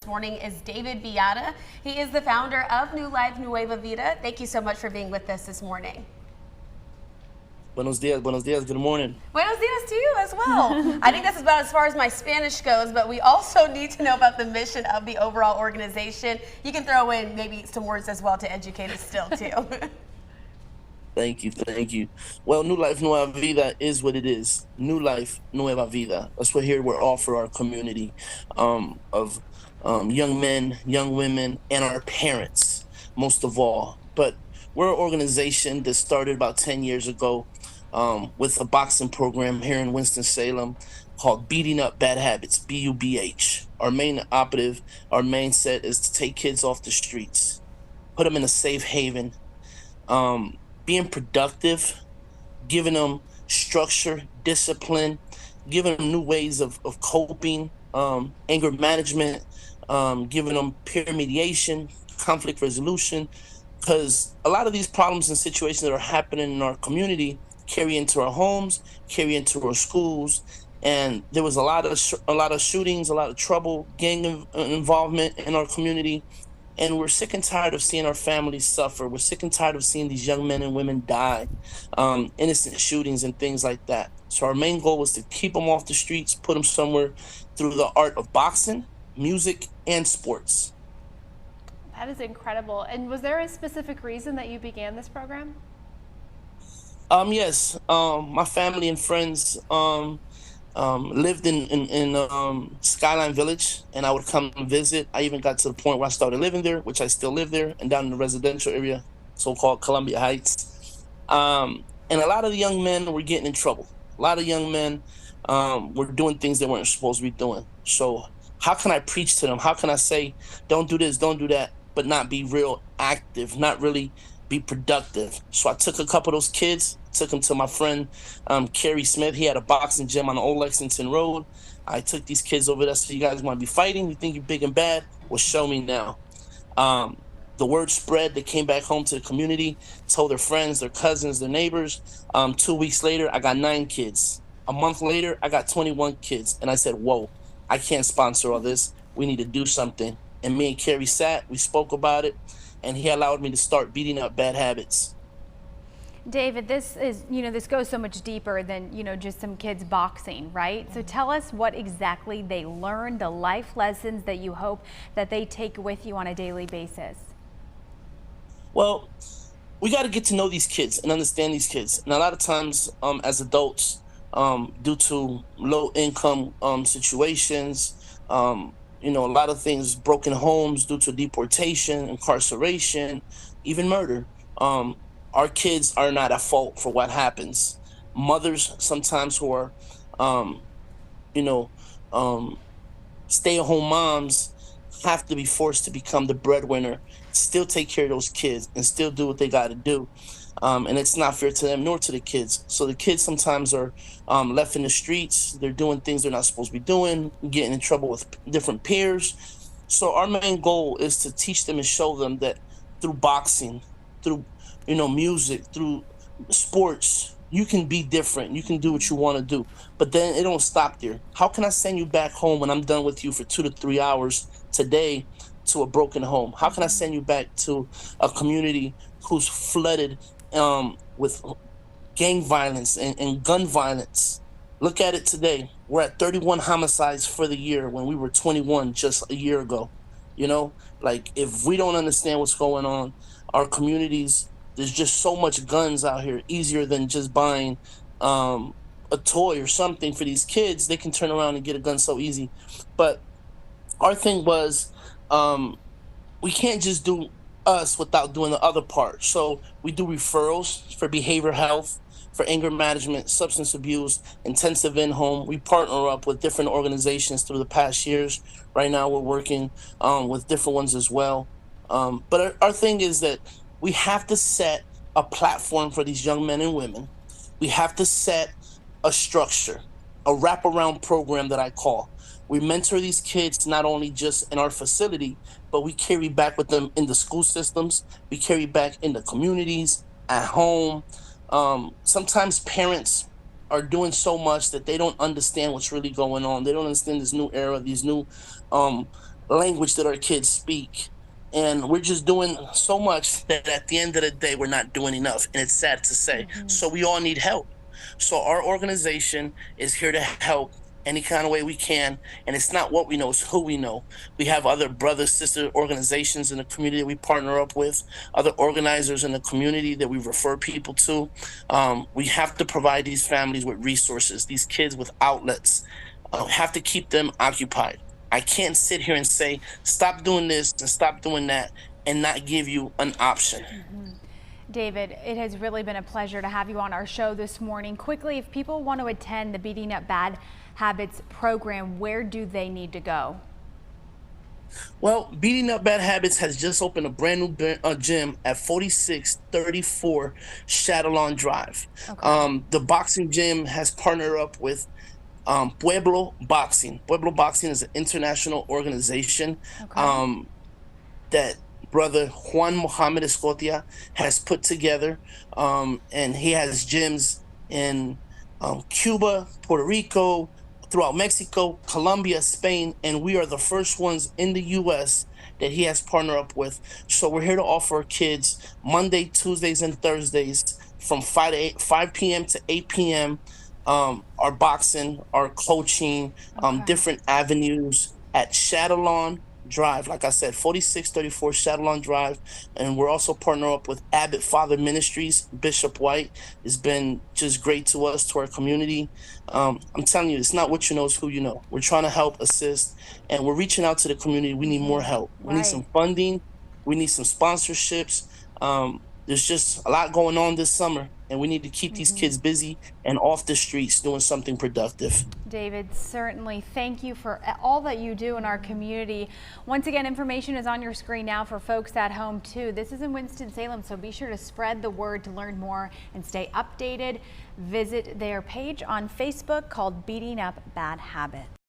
morning is David Viada. He is the founder of New Life Nueva Vida. Thank you so much for being with us this morning. Buenos dias, good morning. Buenos dias to you as well. I think that's about as far as my Spanish goes, but we also need to know about the mission of the overall organization. You can throw in maybe some words as well to educate us still too. Thank you. Well, New Life Nueva Vida is what it is. New Life Nueva Vida. That's what here we're all for our community of young men, young women, and our parents, most of all. But we're an organization that started about 10 years ago with a boxing program here in Winston-Salem called Beating Up Bad Habits, BUBH. Our main operative, our main set is to take kids off the streets, put them in a safe haven, being productive, giving them structure, discipline, giving them new ways of coping, anger management, giving them peer mediation, conflict resolution, because a lot of these problems and situations that are happening in our community carry into our homes, carry into our schools, and there was a lot of shootings, a lot of trouble, gang involvement in our community. And we're sick and tired of seeing our families suffer. We're sick and tired of seeing these young men and women die, innocent shootings and things like that. So our main goal was to keep them off the streets, put them somewhere through the art of boxing, music, and sports. That is incredible. And was there a specific reason that you began this program? Yes. My family and friends lived in Skyline Village, and I would come and visit. I even got to the point where I started living there, which I still live there, and down in the residential area, so-called Columbia Heights. And a lot of the young men were getting in trouble. A lot of young men were doing things they weren't supposed to be doing. So how can I preach to them? How can I say, don't do this, don't do that, but not be real active, not really be productive? So I took a couple of those kids, took them to my friend Kerry Smith. He had a boxing gym on the old Lexington Road. I took these kids over there. So you guys want to be fighting? You think you're big and bad? Well, show me now. The word spread. They came back home to the community, told their friends, their cousins, their neighbors. 2 weeks later, I got 9 kids. A month later, I got 21 kids. And I said, whoa, I can't sponsor all this. We need to do something. And me and Kerry sat, we spoke about it, and he allowed me to start Beating Up Bad Habits. David, this is, this goes so much deeper than, just some kids boxing, right? So tell us what exactly they learned, the life lessons that you hope that they take with you on a daily basis. Well, we got to get to know these kids and understand these kids. And a lot of times as adults, due to low income situations, a lot of things, broken homes due to deportation, incarceration, even murder. Our kids are not at fault for what happens. Mothers sometimes who are, stay-at-home moms have to be forced to become the breadwinner, still take care of those kids and still do what they got to do. And it's not fair to them nor to the kids. So the kids sometimes are left in the streets. They're doing things they're not supposed to be doing, getting in trouble with different peers. So our main goal is to teach them and show them that through boxing, through music, through sports, you can be different. You can do what you want to do. But then it don't stop there. How can I send you back home when I'm done with you for 2 to 3 hours today to a broken home? How can I send you back to a community who's flooded with gang violence and gun violence? Look at it today. We're at 31 homicides for the year when we were 21 just a year ago. If we don't understand what's going on, our communities, there's just so much guns out here, easier than just buying a toy or something for these kids. They can turn around and get a gun so easy. But our thing was, we can't just do us without doing the other part. So we do referrals for behavioral health, for anger management, substance abuse, intensive in-home. We partner up with different organizations through the past years. Right now we're working with different ones as well. But our thing is that we have to set a platform for these young men and women. We have to set a structure, a wraparound program that I call. We mentor these kids not only just in our facility, but we carry back with them in the school systems. We carry back in the communities, at home. Sometimes parents are doing so much that they don't understand what's really going on. They don't understand this new era, these new language that our kids speak. And we're just doing so much that at the end of the day, we're not doing enough. And it's sad to say. So we all need help. So our organization is here to help any kind of way we can. And it's not what we know, it's who we know. We have other brother, sister organizations in the community that we partner up with, other organizers in the community that we refer people to. We have to provide these families with resources, these kids with outlets, have to keep them occupied. I can't sit here and say, stop doing this and stop doing that and not give you an option. David, it has really been a pleasure to have you on our show this morning. Quickly, if people want to attend the Beating Up Bad Habits program, where do they need to go? Well, Beating Up Bad Habits has just opened a brand new gym at 4634 Shadowlawn Drive. Okay. The boxing gym has partnered up with Pueblo Boxing. Pueblo Boxing is an international organization that brother Juan Mohammed Escotia has put together, and he has gyms in Cuba, Puerto Rico, throughout Mexico, Colombia, Spain, and we are the first ones in the U.S. that he has partnered up with. So we're here to offer kids Monday, Tuesdays, and Thursdays from 5 p.m. to 8 p.m. Our boxing, our coaching, different avenues at Shadowlawn Drive. Like I said, 4634 Shadowlawn Drive. And we're also partnered up with Abbott Father Ministries. Bishop White has been just great to us, to our community. I'm telling you, it's not what you know, it's who you know. We're trying to help, assist, and we're reaching out to the community. We need more help. We need some funding. We need some sponsorships. There's just a lot going on this summer, and we need to keep these kids busy and off the streets doing something productive. David, certainly thank you for all that you do in our community. Once again, information is on your screen now for folks at home too. This is in Winston-Salem, so be sure to spread the word to learn more and stay updated. Visit their page on Facebook called Beating Up Bad Habits.